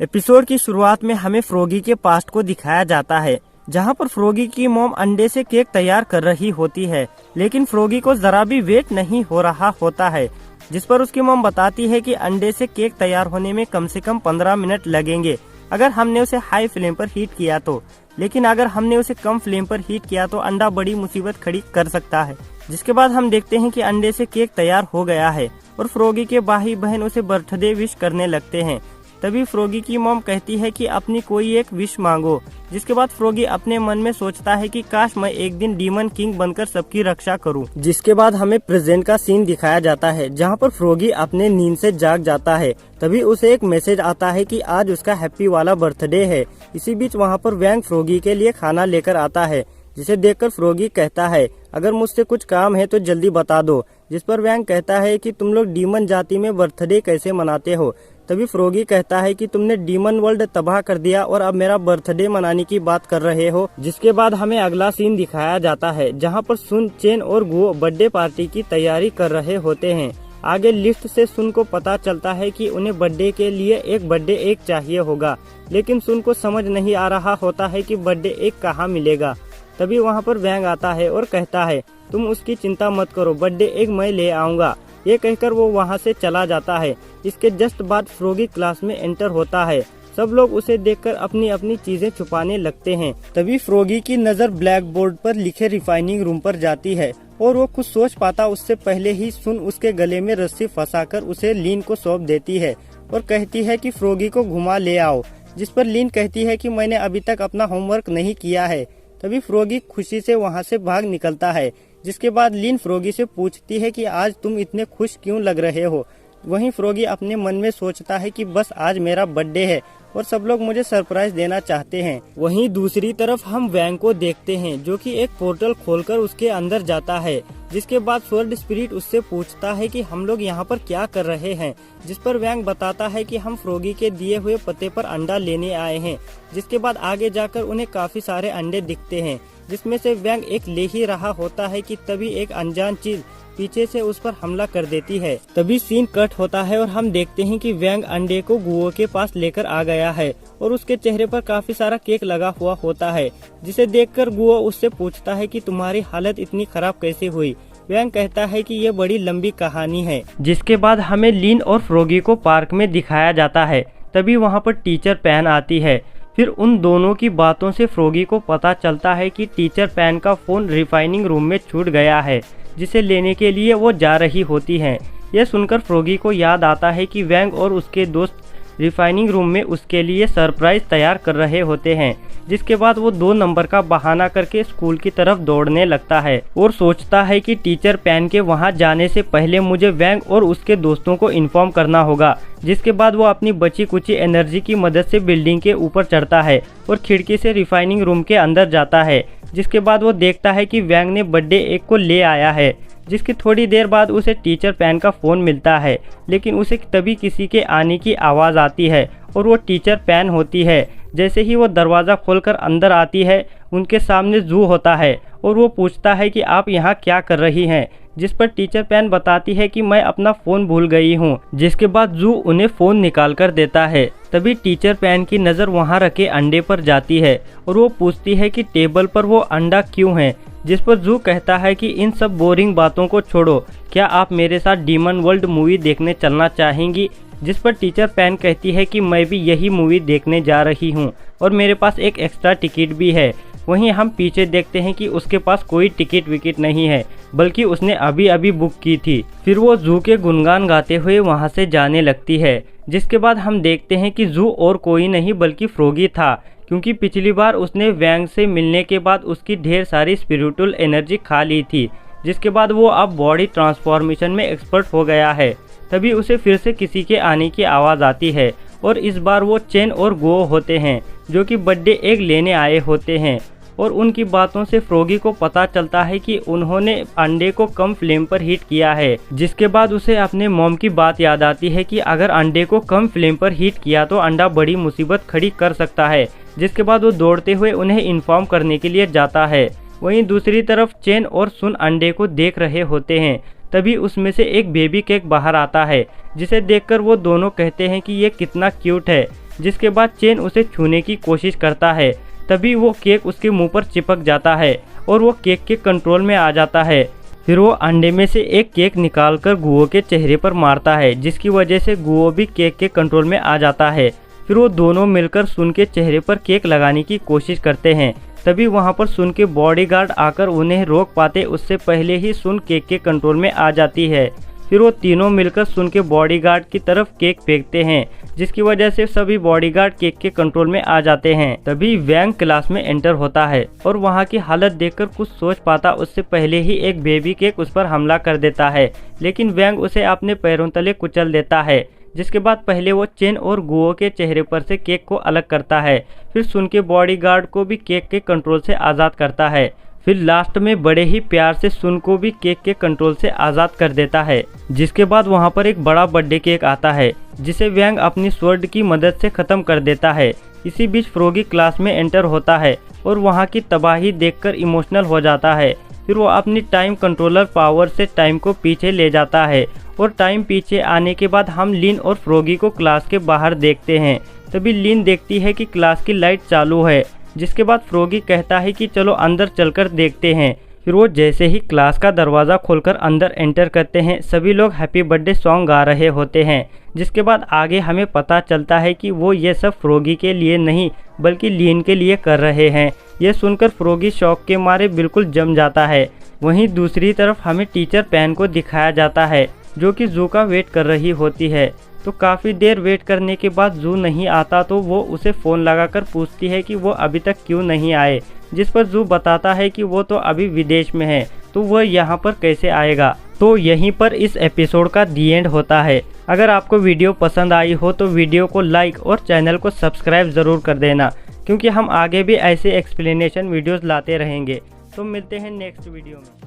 Episode की शुरुआत में हमें फ्रॉगी के पास्ट को दिखाया जाता है, जहां पर फ्रॉगी की मॉम अंडे से केक तैयार कर रही होती है, लेकिन फ्रॉगी को जरा भी वेट नहीं हो रहा होता है, जिस पर उसकी मॉम बताती है कि अंडे से केक तैयार होने में कम से कम 15 मिनट लगेंगे अगर हमने उसे हाई फ्लेम पर हीट किया तो, लेकिन अगर हमने उसे कम फ्लेम पर हीट किया तो अंडा बड़ी मुसीबत खड़ी कर सकता है। जिसके बाद हम देखते हैं कि अंडे से केक तैयार हो गया है और फ्रॉगी के भाई बहन उसे बर्थडे विश करने लगते हैं। तभी फ्रॉगी की मॉम कहती है कि अपनी कोई एक विश मांगो। जिसके बाद फ्रॉगी अपने मन में सोचता है कि काश मैं एक दिन डीमन किंग बनकर सबकी रक्षा करूं। जिसके बाद हमें प्रेजेंट का सीन दिखाया जाता है, जहां पर फ्रॉगी अपने नींद से जाग जाता है। तभी उसे एक मैसेज आता है कि आज उसका हैप्पी वाला बर्थडे है। इसी बीच वहां पर वैंग फ्रॉगी के लिए खाना लेकर आता है, जिसे देखकर फ्रॉगी कहता है अगर मुझसे कुछ काम है तो जल्दी बता दो। जिस पर वैंग कहता है कि तुम लोग डीमन जाति में बर्थडे कैसे मनाते हो। तभी फ्रॉगी कहता है कि तुमने डीमन वर्ल्ड तबाह कर दिया और अब मेरा बर्थडे मनाने की बात कर रहे हो। जिसके बाद हमें अगला सीन दिखाया जाता है, जहां पर सुन, चेन और गुओ बर्थडे पार्टी की तैयारी कर रहे होते हैं। आगे लिफ्ट से सुन को पता चलता है कि उन्हें बर्थडे के लिए एक बर्थडे एग चाहिए होगा, लेकिन सुन को समझ नहीं आ रहा होता है कि बर्थडे एग कहाँ मिलेगा। तभी वहाँ पर वैंग आता है और कहता है तुम उसकी चिंता मत करो, बर्थडे एग मैं ले आऊंगा। ये कहकर वो वहाँ से चला जाता है। इसके जस्ट बाद फ्रॉगी क्लास में एंटर होता है। सब लोग उसे देखकर अपनी अपनी चीजें छुपाने लगते हैं। तभी फ्रॉगी की नजर ब्लैक बोर्ड पर लिखे रिफाइनिंग रूम पर जाती है और वो कुछ सोच पाता उससे पहले ही सुन उसके गले में रस्सी फंसाकर उसे लीन को सौंप देती है और कहती है कि फ्रॉगी को घुमा ले आओ। जिस पर लीन कहती है कि मैंने अभी तक अपना होमवर्क नहीं किया है। तभी फ्रॉगी खुशी से वहाँ से भाग निकलता है। जिसके बाद लीन फ्रॉगी से पूछती है कि आज तुम इतने खुश क्यों लग रहे हो। वहीं फ्रॉगी अपने मन में सोचता है कि बस आज मेरा बर्थडे है और सब लोग मुझे सरप्राइज देना चाहते हैं। वहीं दूसरी तरफ हम वैंग को देखते हैं, जो कि एक पोर्टल खोलकर उसके अंदर जाता है। जिसके बाद स्वर्ड स्पिरिट उससे पूछता है कि हम लोग यहाँ पर क्या कर रहे हैं। जिस पर वैंग बताता है कि हम फ्रॉगी के दिए हुए पते पर अंडा लेने आए हैं। जिसके बाद आगे जाकर उन्हें काफी सारे अंडे दिखते हैं, जिसमें से वैंग एक ले ही रहा होता है कि तभी एक अनजान चीज पीछे से उस पर हमला कर देती है। तभी सीन कट होता है और हम देखते हैं कि वैंग अंडे को गुओ के पास लेकर आ गया है और उसके चेहरे पर काफी सारा केक लगा हुआ होता है। जिसे देखकर गुओ उससे पूछता है कि तुम्हारी हालत इतनी खराब कैसे हुई। वैंग कहता है कि ये बड़ी लंबी कहानी है। जिसके बाद हमें लीन और फ्रॉगी को पार्क में दिखाया जाता है। तभी वहाँ पर टीचर पैन आती है। फिर उन दोनों की बातों से फ्रॉगी को पता चलता है कि टीचर पैन का फोन रिफाइनिंग रूम में छूट गया है, जिसे लेने के लिए वो जा रही होती हैं। यह सुनकर फ्रॉगी को याद आता है कि वैंग और उसके दोस्त रिफाइनिंग रूम में उसके लिए सरप्राइज तैयार कर रहे होते हैं। जिसके बाद वो 2 नंबर का बहाना करके स्कूल की तरफ दौड़ने लगता है और सोचता है कि टीचर पैन के वहां जाने से पहले मुझे वैंग और उसके दोस्तों को इन्फॉर्म करना होगा। जिसके बाद वो अपनी बची कुची एनर्जी की मदद से बिल्डिंग के ऊपर चढ़ता है और खिड़की से रिफाइनिंग रूम के अंदर जाता है। जिसके बाद वो देखता है कि वैंग ने बर्थडे एग को ले आया है। जिसकी थोड़ी देर बाद उसे टीचर पैन का फ़ोन मिलता है, लेकिन उसे तभी किसी के आने की आवाज़ आती है और वो टीचर पैन होती है। जैसे ही वो दरवाज़ा खोलकर अंदर आती है, उनके सामने जू होता है और वो पूछता है कि आप यहाँ क्या कर रही हैं। जिस पर टीचर पैन बताती है कि मैं अपना फ़ोन भूल गई हूँ। जिसके बाद जू उन्हें फ़ोन निकाल कर देता है। तभी टीचर पैन की नज़र वहाँ रखे अंडे पर जाती है और वो पूछती है कि टेबल पर वो अंडा क्यों है। जिस पर जू कहता है कि इन सब बोरिंग बातों को छोड़ो, क्या आप मेरे साथ डीमन वर्ल्ड मूवी देखने चलना चाहेंगी। जिस पर टीचर पैन कहती है कि मैं भी यही मूवी देखने जा रही हूँ और मेरे पास एक एक्स्ट्रा टिकट भी है। वहीं हम पीछे देखते हैं कि उसके पास कोई टिकट विकेट नहीं है, बल्कि उसने अभी अभी बुक की थी। फिर वो जू के गुनगान गाते हुए वहाँ से जाने लगती है। जिसके बाद हम देखते हैं कि जू और कोई नहीं बल्कि फ्रॉगी था, क्योंकि पिछली बार उसने वैंग से मिलने के बाद उसकी ढेर सारी स्पिरिचुअल एनर्जी खा ली थी। जिसके बाद वो अब बॉडी ट्रांसफॉर्मेशन में एक्सपर्ट हो गया है। तभी उसे फिर से किसी के आने की आवाज़ आती है और इस बार वो चेन और गुओ होते हैं, जो कि बर्थडे एग लेने आए होते हैं। और उनकी बातों से फ्रॉगी को पता चलता है कि उन्होंने अंडे को कम फ्लेम पर हीट किया है। जिसके बाद उसे अपने मॉम की बात याद आती है कि अगर अंडे को कम फ्लेम पर हीट किया तो अंडा बड़ी मुसीबत खड़ी कर सकता है। जिसके बाद वो दौड़ते हुए उन्हें इन्फॉर्म करने के लिए जाता है। वहीं दूसरी तरफ चेन और सुन अंडे को देख रहे होते हैं। तभी उसमें से एक बेबी केक बाहर आता है, जिसे देखकर वो दोनों कहते हैं कि ये कितना क्यूट है। जिसके बाद चेन उसे छूने की कोशिश करता है। तभी वो केक उसके मुंह पर चिपक जाता है और वो केक के कंट्रोल में आ जाता है। फिर वो अंडे में से एक केक निकालकर गुओ के चेहरे पर मारता है, जिसकी वजह से गुओ भी केक के कंट्रोल में आ जाता है। फिर वो दोनों मिलकर सुन के चेहरे पर केक लगाने की कोशिश करते हैं। तभी वहाँ पर सुन के बॉडीगार्ड आकर उन्हें रोक पाते उससे पहले ही सुन केक के कंट्रोल में आ जाती है। फिर वो तीनों मिलकर सुन के बॉडीगार्ड की तरफ केक फेंकते हैं, जिसकी वजह से सभी बॉडीगार्ड केक के कंट्रोल में आ जाते हैं। तभी वैंग क्लास में एंटर होता है और वहाँ की हालत देखकर कुछ सोच पाता उससे पहले ही एक बेबी केक उस पर हमला कर देता है, लेकिन वैंग उसे अपने पैरों तले कुचल देता है। जिसके बाद पहले वो चेन और गुओ के चेहरे पर से केक को अलग करता है, फिर सुन के बॉडीगार्ड को भी केक के कंट्रोल से आज़ाद करता है। फिर लास्ट में बड़े ही प्यार से सुन को भी केक के कंट्रोल से आज़ाद कर देता है। जिसके बाद वहाँ पर एक बड़ा बर्थडे केक आता है, जिसे वैंग अपनी स्वॉर्ड की मदद से ख़त्म कर देता है। इसी बीच फ्रॉगी क्लास में एंटर होता है और वहाँ की तबाही देखकर इमोशनल हो जाता है। फिर वो अपनी टाइम कंट्रोलर पावर से टाइम को पीछे ले जाता है और टाइम पीछे आने के बाद हम लिन और फ्रॉगी को क्लास के बाहर देखते हैं। तभी लिन देखती है कि क्लास की लाइट चालू है, जिसके बाद फ्रॉगी कहता है कि चलो अंदर चलकर देखते हैं। फिर वो जैसे ही क्लास का दरवाज़ा खोलकर अंदर एंटर करते हैं, सभी लोग हैप्पी बर्थडे सॉन्ग गा रहे होते हैं। जिसके बाद आगे हमें पता चलता है कि वो ये सब फ्रॉगी के लिए नहीं बल्कि लिन के लिए कर रहे हैं। ये सुनकर फ्रॉगी शौक के मारे बिल्कुल जम जाता है। वहीं दूसरी तरफ हमें टीचर पैन को दिखाया जाता है, जो कि जू का वेट कर रही होती है। तो काफ़ी देर वेट करने के बाद जू नहीं आता तो वो उसे फ़ोन लगाकर पूछती है कि वो अभी तक क्यों नहीं आए, जिस पर जू बताता है कि वो तो अभी विदेश में है, तो वह यहाँ पर कैसे आएगा। तो यहीं पर इस एपिसोड का दी एंड होता है। अगर आपको वीडियो पसंद आई हो तो वीडियो को लाइक और चैनल को सब्सक्राइब ज़रूर कर देना, क्योंकि हम आगे भी ऐसे एक्सप्लेनेशन वीडियोज़ लाते रहेंगे। तो मिलते हैं नेक्स्ट वीडियो में।